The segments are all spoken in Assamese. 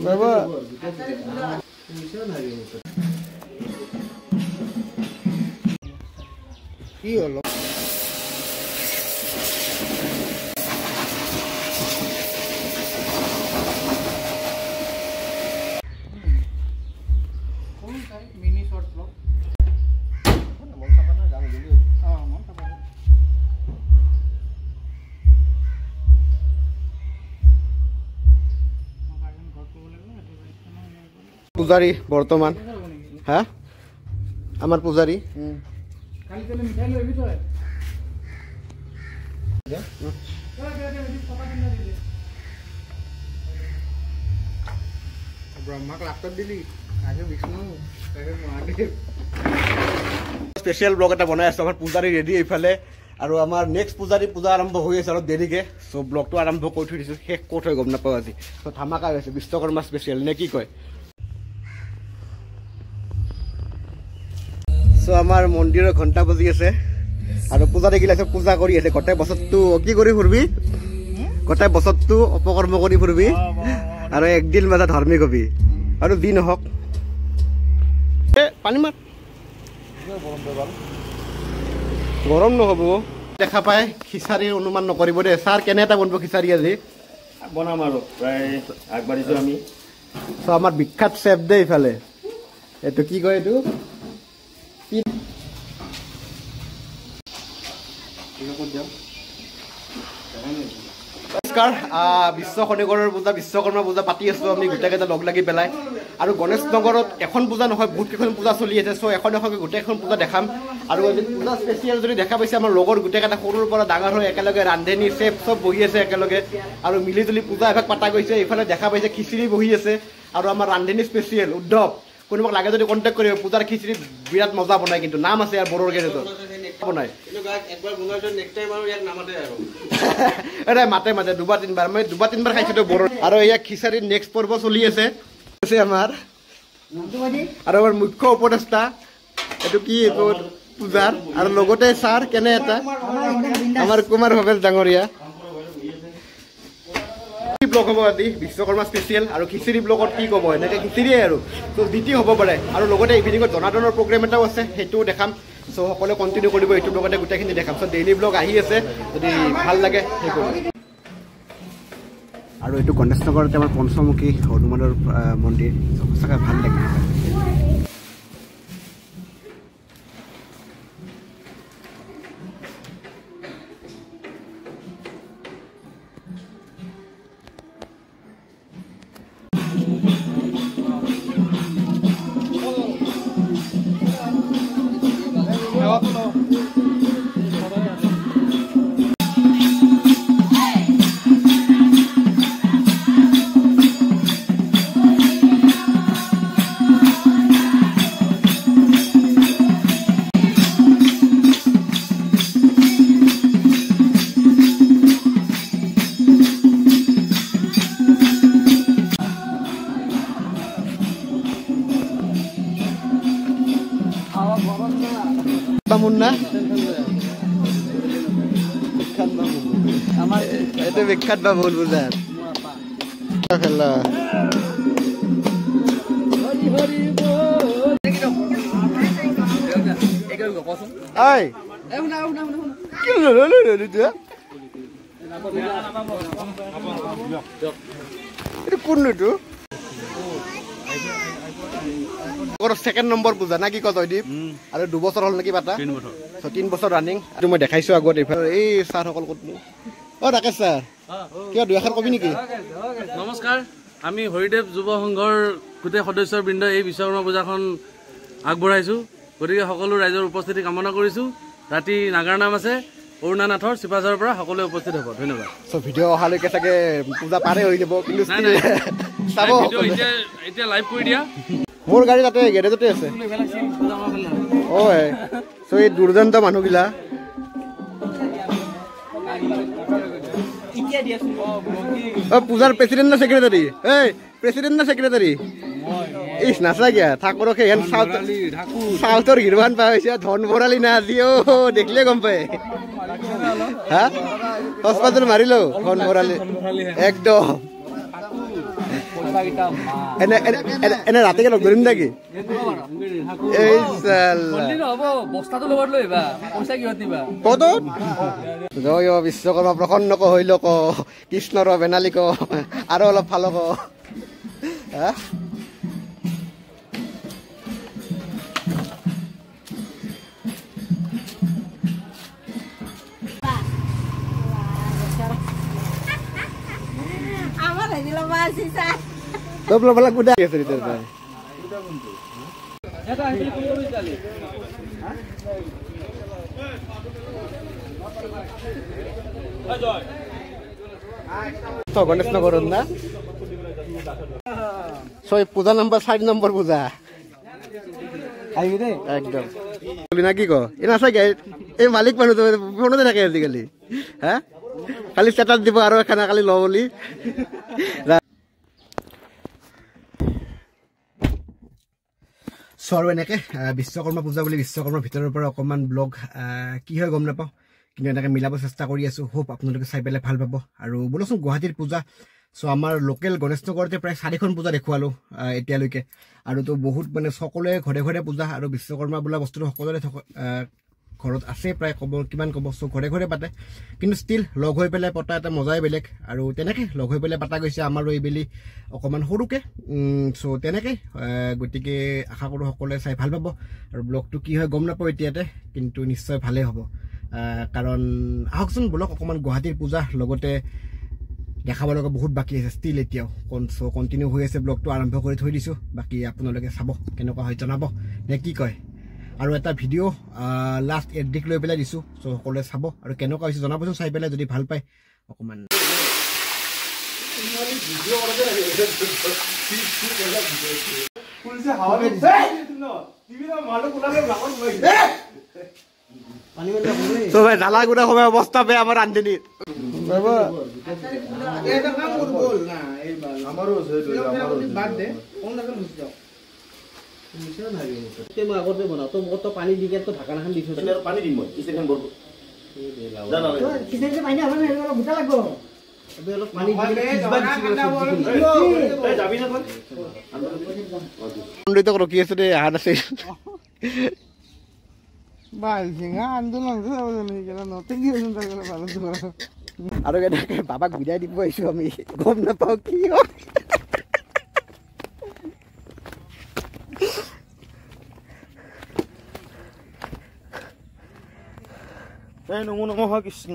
বাবা কি হলো मिनी शॉर्ट ब्लॉग পূজাৰী বৰ্তমান হা আমাৰ পূজাৰী খালি তেলে মিঠাই লৈ তই ব্ৰহ্মাক লাপটপ দিলি আগে বিষ্ণু তাকে মহাদেৱ স্পেচিয়েল ব্লগ এটা বনাই আছো আমাৰ পূজাৰী ৰেডি এইফালে আৰু আমাৰ নেক্সট পূজা আৰম্ভ হৈ আছে অলপ দেৰিকে চ' ব্লগটো আৰম্ভ কৰি থৈ দিছোঁ শেষ ক'ত হৈ গম নাপাওঁ আজি চ' ধামাকা হৈছে বিশ্বকৰ্মা স্পেচিয়েল নে কি কয় চ' আমাৰ মন্দিৰৰ ঘণ্টা বাজি আছে আৰু পূজা দেখিলে পূজা কৰি আছে গোটেই বছৰটো কি কৰি ফুৰিবি গোটেই বছৰটো অপকৰ্ম কৰি ফুৰিবি আৰু একদিন মাজা ধাৰ্মিক হবি আৰু যি নহওক পানী মাত গৰম নহ'ব দেখা পাই খিচাৰীৰ অনুমান নকৰিব দে ছাৰ কেনে এটা বনাব খিচাৰী আজি বনাম আৰু প্ৰায় আগবাঢ়িছোঁ আমি চ' আমাৰ বিখ্যাত চেফ দে ইফালে এইটো কি কয় এইটো নমস্কাৰ বিশ্ব শনিগড়ৰ পূজা বিশ্বকৰ্মা পূজা পাতি আছোঁ আমি গোটেইকেইটা লগ লাগি পেলাই আৰু গণেশ নগৰত এখন পূজা নহয় বহুত কেইখন পূজা চলি আছে চ' এখন এখনকৈ গোটেইখন পূজা দেখাম আৰু আজি পূজা স্পেচিয়েল যদি দেখা পাইছে আমাৰ লগৰ গোটেইকেইটা সৰুৰ পৰা ডাঙৰ হৈ একেলগে ৰান্ধনি চেফ চব বহি আছে একেলগে আৰু মিলি জুলি পূজা এভাগ পাতা গৈছে এইফালে দেখা পাইছে খিচিৰি বহি আছে আৰু আমাৰ ৰান্ধনি স্পেচিয়েল উদ্ধৱ কোনোবাক লাগে যদি কণ্টেক্ট কৰিব পূজাৰ খিচিৰি বিৰাট মজা বনায় কিন্তু নাম আছে আৰু বড়োৰ গেৰেজত বনায় মাতে মাতে দুবাৰ তিনিবাৰ মই দুবাৰ তিনিবাৰ খাইছিলোঁ বড়োৰ আৰু ইয়াক খিচাৰীৰ নেক্সট পৰ্ব চলি আছে আমাৰ আৰু আমাৰ মুখ্য উপদেষ্টা এইটো কি এইটো পূজাৰ আৰু লগতে ছাৰ কেনে এটা আমাৰ কুমাৰ ভৱেশ ডাঙৰীয়া ব্লগ হ'ব আজি বিশ্বকৰ্মা স্পেচিয়েল আৰু খিচিৰি ব্লগত কি ক'ব এনেকৈ খিচিৰিয়ে আৰু ত' জিটি হ'ব পাৰে আৰু লগতে ইভিনিঙত জনাৰ্দনৰ প্ৰগ্ৰেম এটাও আছে সেইটোও দেখাম চ' সকলোৱে কণ্টিনিউ কৰিব এইটো ব্লগতে গোটেইখিনি দেখাম চ' ডেইলি ব্লগ আহি আছে যদি ভাল লাগে সেই কৰিব আৰু এইটো গণেশ নগৰতে আমাৰ পঞ্চমুখী হনুমানৰ মন্দিৰ সঁচাকৈ ভাল লাগে মুন্না এটা বিখ্যাত বাবুল পূজাৰ খেলা কোন এইটো সেকেন্ড নম্বৰ পূজা না কি কয়দীপ আৰু 2 বছৰ হ'ল নেকি পাতা 3 বছৰ ৰানিং আৰু মই দেখাইছো আগত এইফালে এই ছাৰসকল ক'তনো ৰাকেশ ছাৰ কিয় দুই এষাৰ কবি নেকি নমস্কাৰ আমি হৰিদেৱ যুৱ সংঘৰ গোটেই সদস্যবৃন্দ এই বিশ্বকৰ্মা পূজাখন আগবঢ়াইছোঁ গতিকে সকলো ৰাইজৰ উপস্থিতি কামনা কৰিছোঁ ৰাতি নাগাৰ নাম আছে অৰুণানাথৰ চিপাঝাৰৰ পৰা সকলোৱে উপস্থিত হ'ব ধন্যবাদ চ' ভিডিঅ' অহালৈকে চাগে পূজা পাৰে হৈ যাব কিন্তু চাব এতিয়া লাইভ কৰি দিয়া মোৰ গাড়ী তাতে গেৰেজতে আছে চ' এই দুৰ্দান্ত মানুহগিলা পূজাৰ প্ৰেচিডেণ্ট না ছেক্ৰেটাৰী প্ৰেচিডেণ্ট না ছেক্ৰেটাৰী ইস নাচা গিয়া ঠাকুরকে হেন সাউথর হিরোয়ান পাওয়া হয়েছে ধন ভরালি না আজি ও দেখলে গম পায় হ্যাঁ হসপাতাল মারিল ধন ভরালি একদম এনে রাতিকে লগ ধরিম নাকি কত জয় বিশ্বকৰ্মা প্ৰসন্ন ক হইল ক কৃষ্ণৰ বেনালী ক আৰু অলপ ভাল ক Belak kuda ya cerita saya. So Ganesh Nagar na. So puja number 5 number puja. Ayo deh. Ekdom. Bina ki ko? Ina sa gay. Malik manu to phone de rakhe আজিকালি. Ha? Kali status dibo aro khana kali lo boli. So আৰু এনেকে বিশ্বকৰ্মা পূজা বুলি বিশ্বকৰ্মাৰ ভিতৰৰ পৰা অকমান ব্লগ কি হয় গম নাপাওঁ কিন্তু এনেকে মিলাব চেষ্টা কৰি আছো হোপ আপোনালোকে চাই পেলাই ভাল পাব আৰু বলচোন গুৱাহাটীৰ পূজা সো আমাৰ লোকেল গণেশ নগৰতে প্ৰায় 4খন পূজা দেখুৱালো এতিয়ালৈকে আৰু তো বহুত মানে সকলোৱে ঘৰে ঘৰে পূজা আৰু বিশ্বকৰ্মা বোলা বস্তুটো সকলোৰে ঘৰত আছে প্ৰায় কব কিমান কব সো ঘৰে ঘৰে পাতে কিন্তু ষ্টিল লগ হৈ পেলাই পতা এটা মজাই বেলেগ আৰু তেনেকে লগ হৈ পেলাই পাতা গৈছে আমাৰো এইবেলি অকমান সৰুকে সো তেনেকে গতিকে আশা কৰো সকলোৱে চাই ভাল পাব আৰু ব্লগটো কি হয় গম নাপাওঁ এতিয়াতে কিন্তু নিশ্চয় ভালে হ'ব কাৰণ আহকচোন ব্লগ অকমান গুৱাহাটীৰ পূজা লগতে দেখাব লগা বহুত বাকি আছে ষ্টিল এতিয়াও সো কন্টিনিউ হৈ আছে ব্লগটো আৰম্ভ কৰি থৈ দিছো বাকি আপোনালোকে চাব কেনেকুৱা হয় জনাব নে কি কয় আৰু এটা ভিডিও লাষ্ট এডিট লৈ পেলাই দিছো সো সকলোৱে চাব আৰু কেনেকুৱা হৈছে জনাবচোন চাই পেলাই যদি ভাল পায় অকমান সো ভাই ঢালা গুড়া হবে অবস্থা বে আমার রান্ধনি বাবা এটা কাম কর বল না এই আমারও বাদ দে কোন লাগে মুছ দাও মিশন নাই তে মই আগতে বনাও তো কত পানি দিকে তো ঢাকনা খান দিছো তাহলে পানি দিম মই কিছেন বল জানা কিছেন যে পানি আমার হেলো গুটা লাগবো তবে অলপ পানি দিলে কিসবা দিছি যাবি না বল আন্দোলিত রকি আছে রে হাত আছে বাল সিংহা আন্দোলন আৰু এনেকে বাবাক বিদায় দিব আহিছো আমি গম নাপাওঁ কি নমো নমঃ কৃষ্ণ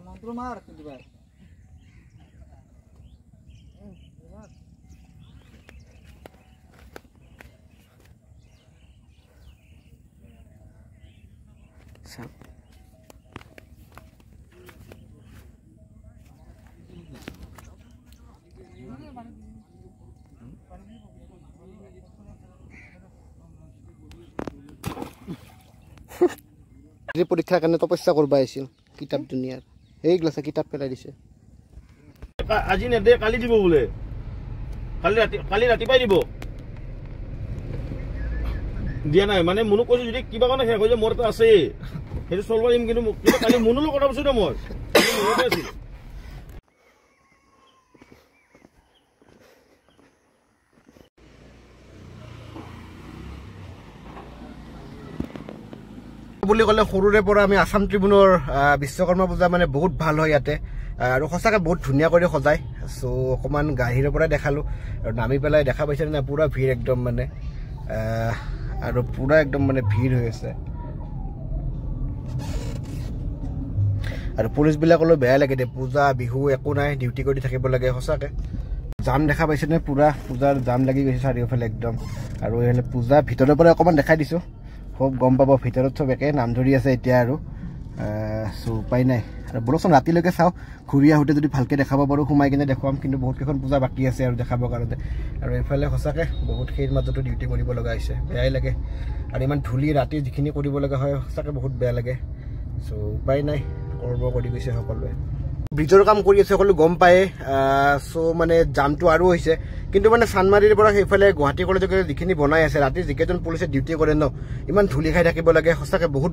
মন্ত্র মার কিন্তু ভাই পৰীক্ষাৰ কাৰণে তপস্যা কৰিব আহিছিল কিতাপ দুনিয়াৰ এই গ্লাছে কিতাপ পেলাই দিছে আজি নেদে কালি দিব বোলে কালি ৰাতিপুৱাই দিব দিয়া নাই মানে মনো কৈছো যদি কিবা কাৰণে শেষ হৈ যায় মোৰ এটা আছে সেইটো চলব পাৰিম কিন্তু কালি মনোলো কথা কৈছো না মই মনতে আছিল বুলি ক'লে সৰুৰে পৰা আমি আসাম ট্ৰিবিউনৰ বিশ্বকৰ্মা পূজা মানে বহুত ভাল হয় ইয়াতে আৰু সঁচাকে বহুত ধুনীয়া কৰি সজায় সো অকমান গাহিৰৰ পৰা দেখালো আৰু নামি পেলাই দেখা পাইছে না পুৰা ভিৰ একদম মানে আৰু পুৰা একদম মানে ভিৰ হৈ আছে আৰু পুলিচ বিলাকলৈ বেয়া লাগে দে পূজা বিহু একো নাই ডিউটি কৰি থাকিব লাগে সঁচাকে জাম দেখা পাইছে নে পুৰা পূজাৰ জাম লাগি গৈছে চাৰিওফালে একদম আৰু এনে পূজা ভিতৰৰ পৰা অকমান দেখাই দিছো খুব গম পাব ভিতৰত সব একে নাম ধৰি আছে এতিয়া আৰু সো উপায় নাই আৰু বলকচোন ৰাতিলৈকে চাওঁ ঘূৰি আহোঁতে যদি ভালকৈ দেখাব পাৰোঁ সোমাই কিনে দেখুৱাম কিন্তু বহুতকেইখন পূজা বাকী আছে আৰু দেখাবৰ কাৰণে আৰু এইফালে সঁচাকৈ বহুত সেইৰ মাজতো ডিউটি কৰিব লগা হৈছে বেয়াই লাগে আৰু ইমান ধূলি ৰাতি যিখিনি কৰিব লগা হয় সঁচাকৈ বহুত বেয়া লাগে চ' উপায় নাই কৰি গৈছে সকলোৱে ব্ৰিজৰ কাম কৰি আছে সকলো গম পায়ে চ' মানে জামটো আৰু হৈছে কিন্তু মানে চানমাৰীৰ পৰা সেইফালে গুৱাহাটী কলেজলৈকে যিখিনি বনাই আছে ৰাতি যিকেইজন পুলিচে ডিউটি কৰে ন ইমান ধূলি খাই থাকিব লাগে সঁচাকৈ বহুত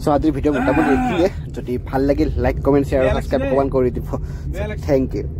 So আজিৰ ভিডিও মোটামুটি এইখিনিয়ে যদি ভাল লাগিল লাইক কমেন্ট শেয়াৰ আৰু সাবস্ক্ৰাইব অকমান কৰি দিব থ্যাংক ইউ